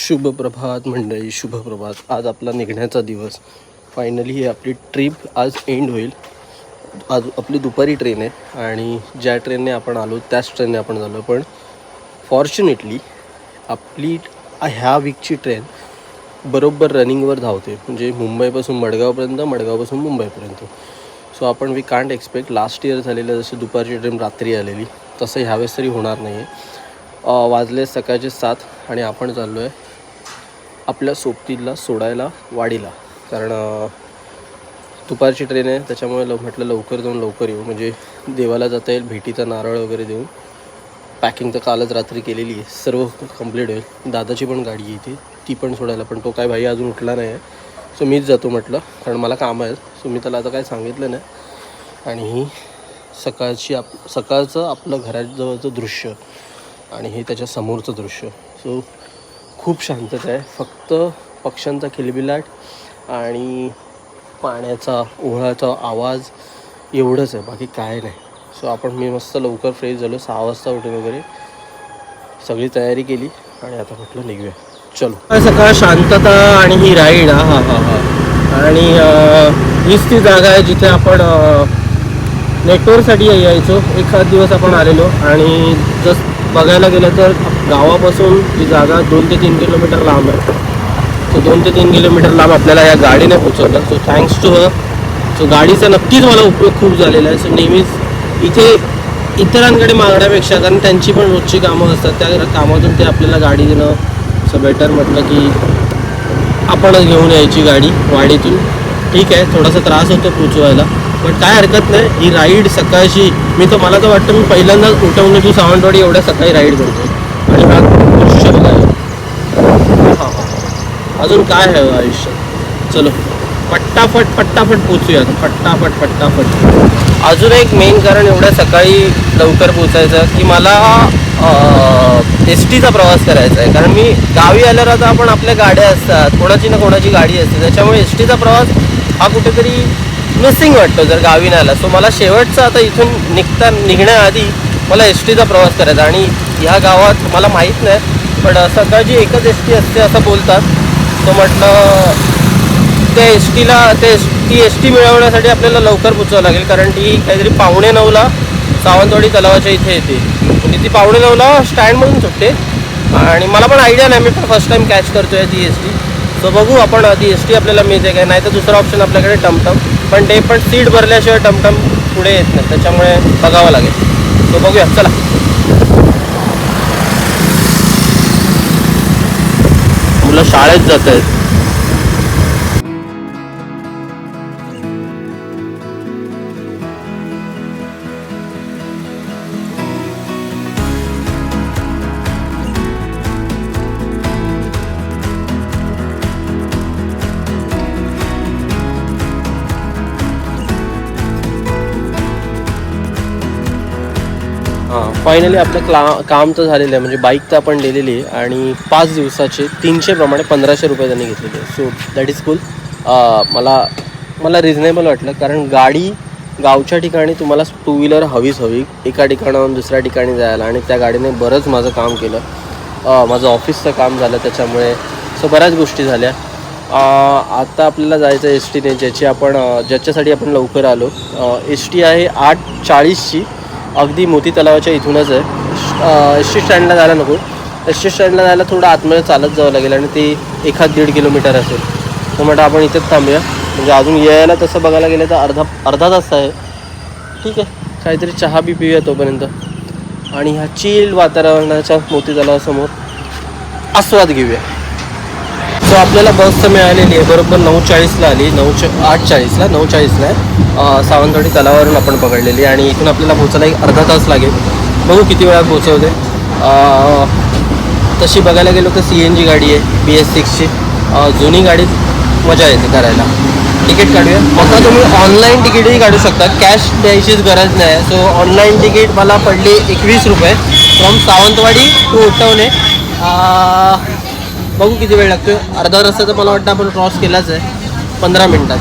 शुभ प्रभात मंडळी, शुभ प्रभात. आज आपला निघण्याचा दिवस. फायनली ही आपली ट्रिप आज एंड होईल. आज आपली दुपारी ट्रेन आहे आणि ज्या ट्रेनने आपण आलो त्याच ट्रेनने आपण झालो. पण फॉर्च्युनेटली आपली ह्या वीकची ट्रेन बरोबर रनिंगवर धावते, म्हणजे मुंबईपासून मडगावपर्यंत, मडगावपासून मुंबईपर्यंत. सो आपण we can't expect last year झालेलं जसं दुपारची ट्रेन रात्री आलेली तसं ह्यावेळेस तरी होणार नाही आहे. वाजले सकाळचे 7 आणि आपण चाललो आहे आपल्या सोबतीला सोडायला वाडीला. कारण दुपारची ट्रेन आहे त्याच्यामुळे म्हटलं लवकर जाऊन लवकर येऊ, म्हणजे देवाला जाता येईल, भेटीचा नारळ वगैरे देऊन. पॅकिंग तर कालच रात्री केलेली आहे, सर्व कंप्लीट होईल. दादाची पण गाडी येते, ती पण सोडायला, पण तो काय भाई अजून उठला नाही आहे. सो मीच जातो म्हटलं, कारण मला काम आहे. सो मी त्याला आता काय सांगितलं नाही. आणि ही सकाळचं आपलं घराजवळचं दृश्य आणि हे त्याच्या समोरचं दृश्य. सो खूप शांतता आहे, फक्त पक्ष्यांचा किलबिलाट आणि पाण्याचा ओढाचा आवाज एवढंच आहे, बाकी काय नाही. सो मी मस्त लवकर फ्रेश झालो, 6 वाजता उठून वगैरे सगळी तयारी केली आणि आता म्हटलं निघूया, चलो. सकाळ शांतता आणि ही राईड हा आणि हीच ती जागा आहे जिथे आपण नेटवर्कसाठी यायचो. एखाद दिवस आपण आलेलो आणि जस्ट बघायला गेलं तर गावापासून ही जागा 2 ते 3 किलोमीटर लांब आहे. सो 2 ते 3 किलोमीटर लांब आपल्याला या गाडीने पोचवलं. So thanks to her. So गाडीचा नक्कीच मला उपयोग खूप झालेला आहे. सो नेहमीच इथे इतरांकडे मागण्यापेक्षा, कारण त्यांची पण रोजची कामं असतात, त्या कामातून ते आपल्याला गाडी देणं. सो बेटर म्हटलं की आपणच घेऊन यायची गाडी वाडीतून. ठीक आहे, थोडासा त्रास होतो पोचवायला, पण काय हरकत नाही. ही राईड सकाळची मला तर वाटतं मी पहिल्यांदाच उठवून तू सावंतवाडी एवढ्या सकाळी राईड करतो. आणि हा दृश्य बघाय अजून काय आहे आयुष्यात. चलो पट्टाफट पोचूयात, पट्टाफट. अजून एक मेन कारण एवढ्या सकाळी लवकर पोचायचं की मला एस टीचा प्रवास करायचा आहे. कारण मी गावी आल्यावर आता आपण आपल्या गाड्या असतात, कोणाची ना कोणाची गाडी असते, त्याच्यामुळे एस टीचा प्रवास हा कुठेतरी मिसिंग वाटतो जर गावी नाही आला. सो मला शेवटचा आता इथून निघण्याआधी मला एस टीचा प्रवास करायचा. आणि ह्या गावात मला माहीत नाही, पण सकाळची एकच एस टी असते असं बोलतात. तो म्हटलं ती एस टी मिळवण्यासाठी आपल्याला लवकर पोचावं लागेल, कारण ती काहीतरी 8:45ला सावंतवाडी तलावाच्या इथे येते. म्हणजे ती 8:45ला स्टँडमधून सुटते आणि मला पण आयडिया नाही, मी पण फर्स्ट टाईम कॅच करतो आहे ती एस टी. सो बघू आपण ती एस टी आपल्याला मिळते काय, नाही तर दुसरा ऑप्शन आपल्याकडे टमटम, पण ते पण सीट भरल्याशिवाय टमटम पुढे येत नाही, त्याच्यामुळे बघावं लागेल. सो बघूया, चला. मुलं शाळेत जात आहेत. फायनली आपलं काम तर झालेलं आहे, म्हणजे बाईक तर आपण दिलेली आहे आणि 5 दिवसाचे 300 प्रमाणे 1500 रुपये त्यांनी घेतलेले आहे. So that is cool. मला रिजनेबल वाटलं, कारण गाडी गावच्या ठिकाणी तुम्हाला 2 व्हीलर हवी एका ठिकाणाहून दुसऱ्या ठिकाणी जायला, आणि त्या गाडीने बरंच माझं काम केलं. माझं ऑफिसचं काम झालं त्याच्यामुळे. सो बऱ्याच गोष्टी झाल्या. आता आपल्याला जायचं एस टीने, ज्याच्यासाठी आपण लवकर आलो. एस टी आहे 8:40ची, अगदी मोती तलावाच्या इथूनच आहे. एस टी स्टँडला जायला नको, एस टी स्टँडला जायला थोडं आतमध्ये चालत जावं लागेल आणि ते 1-1.5 किलोमीटर असेल. तर म्हटलं आपण इथेच थांबूया, म्हणजे अजून यायला तसं बघायला गेलं तर अर्धा तास आहे. ठीक आहे, काहीतरी चहा बी पिऊया तोपर्यंत आणि ह्या चिल वातावरणाच्या मोती तलावासमोर आस्वाद घेऊया. सो आपल्याला बस तर मिळालेली आहे, बरोबर 9:40ला आली. 9:40ला सावंतवाडी तलावावरून आपण पकडलेली आणि इथून आपल्याला पोचायला 1 अर्धा तास लागेल. बघू किती वेळात पोचवते. तशी बघायला गेलो तर CNG गाडी आहे BS6ची. जुनी गाडीत मजा येते करायला. तिकीट काढूया. आता तुम्ही ऑनलाईन तिकीटही काढू शकता, कॅश द्यायचीच गरज नाही. सो ऑनलाईन तिकीट मला पडली 21 रुपये फ्रॉम सावंतवाडी टू उठवणे. बघू किती वेळ लागतो. अर्धा रस्ता तर मला वाटतं आपण क्रॉस केलाच आहे 15 मिनटात.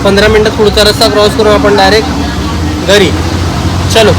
15 मिनटात पुढचा रस्ता क्रॉस करून आपण डायरेक्ट घरी. चलो.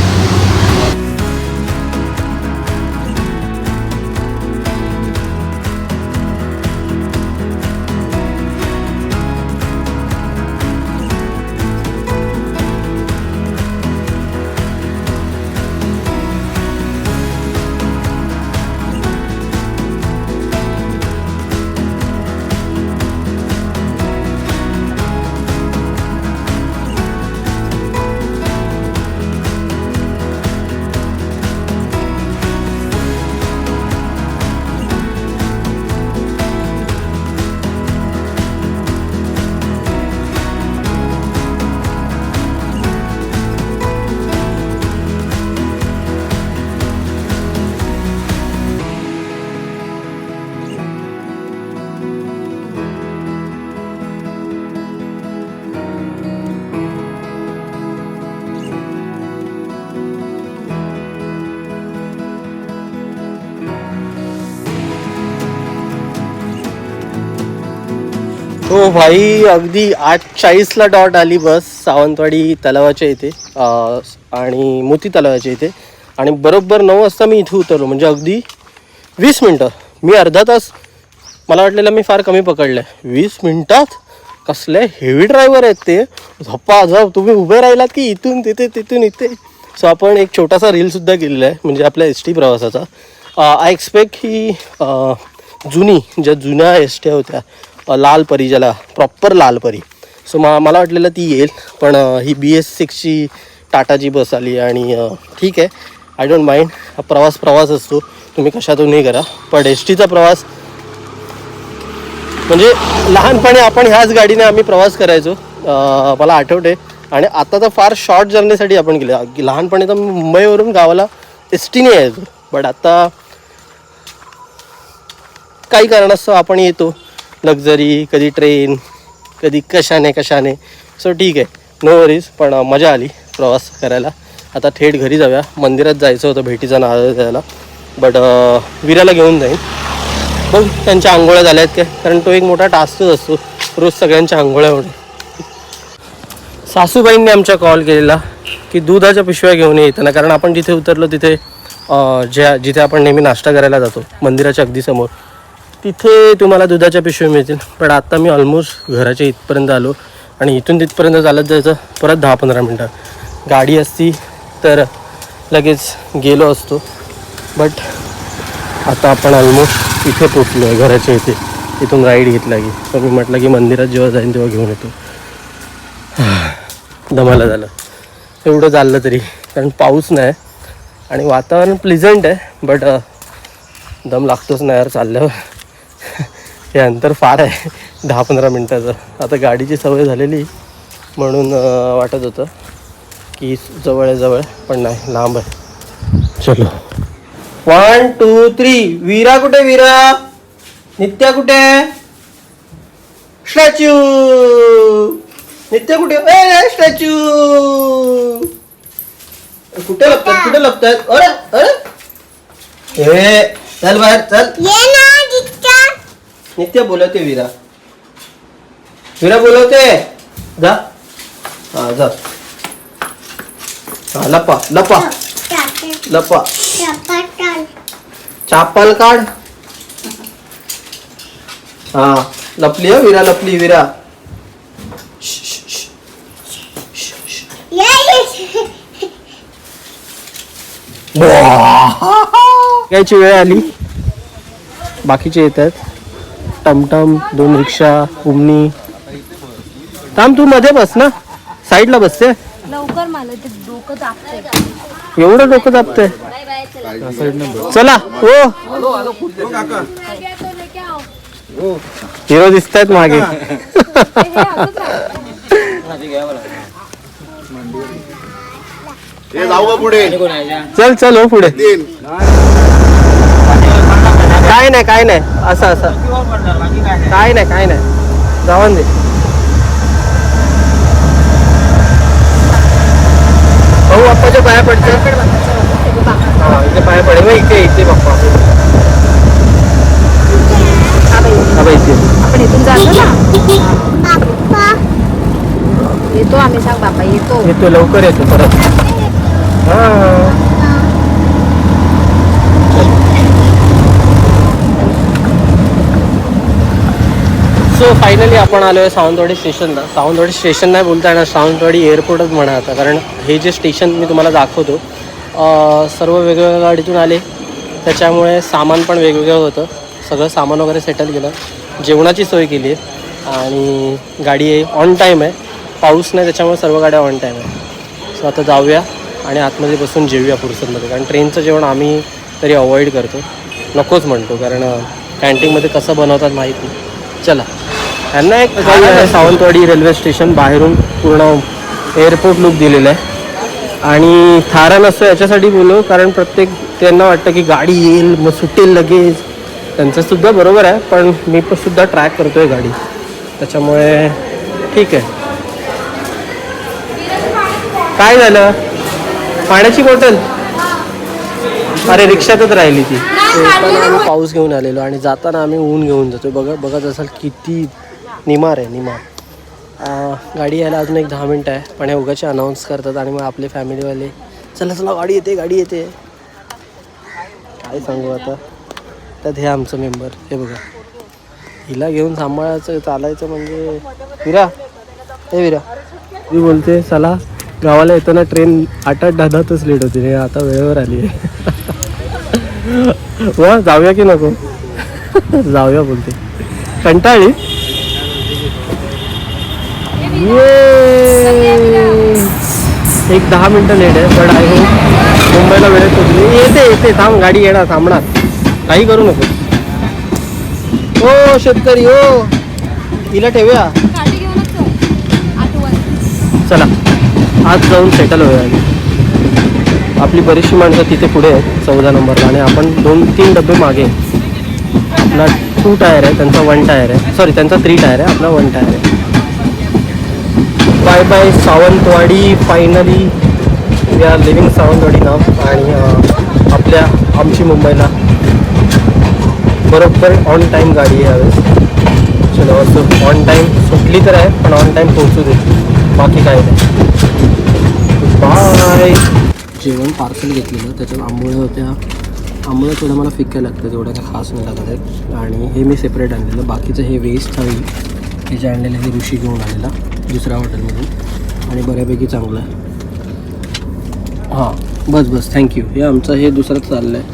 हो भाई, अगदी 8:40ला डॉट आली बस सावंतवाडी तलावाच्या इथे आणि मोती तलावाच्या इथे. आणि बरोबर 9 वाजता मी इथे उतरलो. म्हणजे अगदी 20 मिनटं. मी अर्धा तास, मला वाटलेलं मी फार कमी पकडलं आहे. 20 मिनटात कसले हेवी ड्रायव्हर आहेत ते. झप्पा तुम्ही उभे राहिलात की इथून तिथे तिथून इथे. सो आपण एक छोटासा रीलसुद्धा केलेला आहे म्हणजे आपल्या एस टी प्रवासाचा. आय एक्सपेक्ट ही ज्या जुन्या एस ट्या होत्या लालपरी, ज्याला प्रॉपर लालपरी. सो मला वाटलेलं ती येईल, पण ही BS6ची टाटाची बस आली. आणि ठीक आहे, आय डोंट माइंड. हा प्रवास असतो, तुम्ही कशातूनही करा. पण एस टीचा प्रवास म्हणजे लहानपणी आपण ह्याच गाडीने आम्ही प्रवास करायचो, मला आठवते. आणि आता तर फार शॉर्ट जर्नीसाठी आपण गेलो. लहानपणी तर मुंबईवरून गावाला एस टीने यायचो, बट आता काही कारणास्तव आपण येतो लक्झरी, कधी ट्रेन, कधी कशाने. सो ठीक आहे, नो वरीज. पण मजा आली प्रवास करायला. आता थेट घरी जाऊया. मंदिरात जायचं होतं भेटीचा नारळ द्यायला, बट विराला घेऊन जाईन. बघ त्यांच्या आंघोळ्या झाल्या आहेत काय, कारण तो एक मोठा टास्कच असतो रोज सगळ्यांच्या आंघोळ्या होणे. सासूबाईंनी आमच्या कॉल केलेला की दुधाच्या पिशव्या घेऊन येताना, कारण आपण जिथे उतरलो तिथे जिथे आपण नेहमी नाश्ता करायला जातो मंदिराच्या अगदी समोर, तिथे तुम्हाला दुधाच्या पिशव्या मिळतील. पण आता मी ऑलमोस्ट घराच्या इथपर्यंत आलो आणि इथून तिथपर्यंत चालत जायचं परत 10-15 मिनटं. गाडी असती तर लगेच गेलो असतो, बट आता आपण ऑलमोस्ट इथे पोचलो आहे घराच्या इथे. इथून राईड घेतला की, तर मी म्हटलं की मंदिरात जेव्हा जाईन तेव्हा घेऊन येतो. दमाला झालं एवढं चाललं तरी, कारण पाऊस नाही आणि वातावरण प्लिझंट आहे, बट दम लागतोच नाही यार चालल्यावर. हे अंतर फार आहे 10-15 मिनटाचं. आता गाडीची सवय झालेली म्हणून वाटत होतं की जवळ, पण नाही, लांब आहे. चलो 1 2 3. विरा कुठे? विरा, नित्या कुठे? स्टॅच्यू. नित्या कुठे? स्टॅच्यू कुठे लपतायत? अरे हे चल बाहेर, चल. नित्या बोलवते, विरा बोलवते. जा, हा जा. हा, लपा. चापल काढ. हा, लपली. विरा लपली. विरा यायची वेळ आली. बाकीचे येत आहेत, टमटम, 2 रिक्षा, उमनी. थांब, तू मध्ये बस ना, साईडला बसते. लवकर, मला ते डोकं दाबते. एवढं डोकं दाबते. चला. हिरो दिसत आहेत मागे. पुढे चल हो पुढे. काय नाही असं काय नाही जाऊन दे. भाऊ बाप्पाच्या पाया पडते. हा, इथे पाया पडेल. इथे बाप्पा. आपण इथून जातो ना, येतो आम्ही. सांग बाप्पा येतो लवकर येतो परत. सो फायनली आपण आलो आहे सावंतवाडी स्टेशनला. सावंतवाडी स्टेशन नाही बोलता येणार, सावंतवाडी एअरपोर्टच म्हणा आता, कारण हे जे स्टेशन मी तुम्हाला दाखवतो सर्व वेगवेगळ्या गाडीतून आले, त्याच्यामुळे सामान पण वेगवेगळं होतं. सगळं सामान वगैरे सेटल केलं, जेवणाची सोय केली आहे आणि गाडी आहे ऑन टाईम आहे. पाऊस नाही त्याच्यामुळे सर्व गाड्या ऑन टाईम आहे. सो आता जाऊया आणि आतमध्ये बसून जेवूया फुरसतमध्ये, कारण ट्रेनचं जेवण आम्ही तरी अवॉइड करतो, नकोच म्हणतो, कारण कॅन्टीनमध्ये कसं बनवतात माहीत नाही. चला. त्यांना एक सावंतवाडी रेल्वे स्टेशन बाहेरून पूर्ण एअरपोर्ट लुक दिलेलं आहे. आणि थारा नसतो याच्यासाठी बोलू, कारण प्रत्येक त्यांना वाटतं की गाडी येईल मग सुटेल लगेच. त्यांचंसुद्धा बरोबर आहे, पण मी पण सुद्धा ट्रॅक करतो आहे गाडी, त्याच्यामुळे ठीक आहे. काय झालं? पाण्याची बॉटल? अरे रिक्षातच राहिली ती. येताना आम्ही पाऊस घेऊन आलेलो आणि जाताना आम्ही ऊन घेऊन जातो. बघत असाल किती निमार आहे निमार. गाडी यायला अजून एक 10 मिनटं आहे, पण हे उगाचे अनाऊन्स करतात आणि मग आपले फॅमिलीवाले चला चला गाडी येते गाडी येते. काय सांगू आता. त्यात हे आमचं मेंबर हे बघा, हिला घेऊन सांभाळायचं चालायचं म्हणजे. विरा हे विरा, मी बोलते चला गावाला येताना ट्रेन 8-10 तास लेट होती रे, आता वेळेवर आली आहे. वा जाऊया की नको. जाऊया बोलते, कंटाळली. एक 10 मिनटं लेट आहे, पण आय होप मुंबईला वेळेत पोहोचली. येते येते थांब, गाडी येणार, थांबणार, काही करू नको. हो शेतकरी हो, हिला ठेवूया. चला आज जाऊन सेटल होऊया. आपली बरीचशी माणसं तिथे पुढे आहेत 14 नंबरला, आणि आपण 2-3 डबे मागे. आपला 2 टायर आहे, त्यांचा 1 टायर आहे, सॉरी त्यांचा 3 टायर आहे, आपला 1 टायर आहे. Bye bye Sawantwadi. Finally we are leaving Sawantwadi नाव. आणि आमची मुंबईला बरोबर ऑन टाईम गाडी आहे यावेळेस. चलो असं ऑन टाईम सुटली तर आहे, पण ऑन टाईम पोहोचू दे, बाकी काय नाही. बाय. जेवण पार्सल घेतलेलं, त्याच्यात आंबोळ्या होत्या. आंबोळ्या थोड्या मला फिक्या लागतात, एवढ्या काय खास नाही लागत आहेत. आणि हे मी सेपरेट आणलेलं, बाकीचं हे वेज थाळी हे जे आणलेलं हे ऋषी घेऊन आलेला दुसऱ्या हॉटेलमधून, आणि बऱ्यापैकी चांगलं आहे. हां बस बस थँक्यू. हे आमचं हे दुसरं चाललं आहे.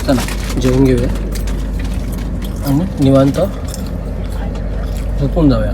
चला जेवून घेऊया आणि निवांत झोपून जाऊया.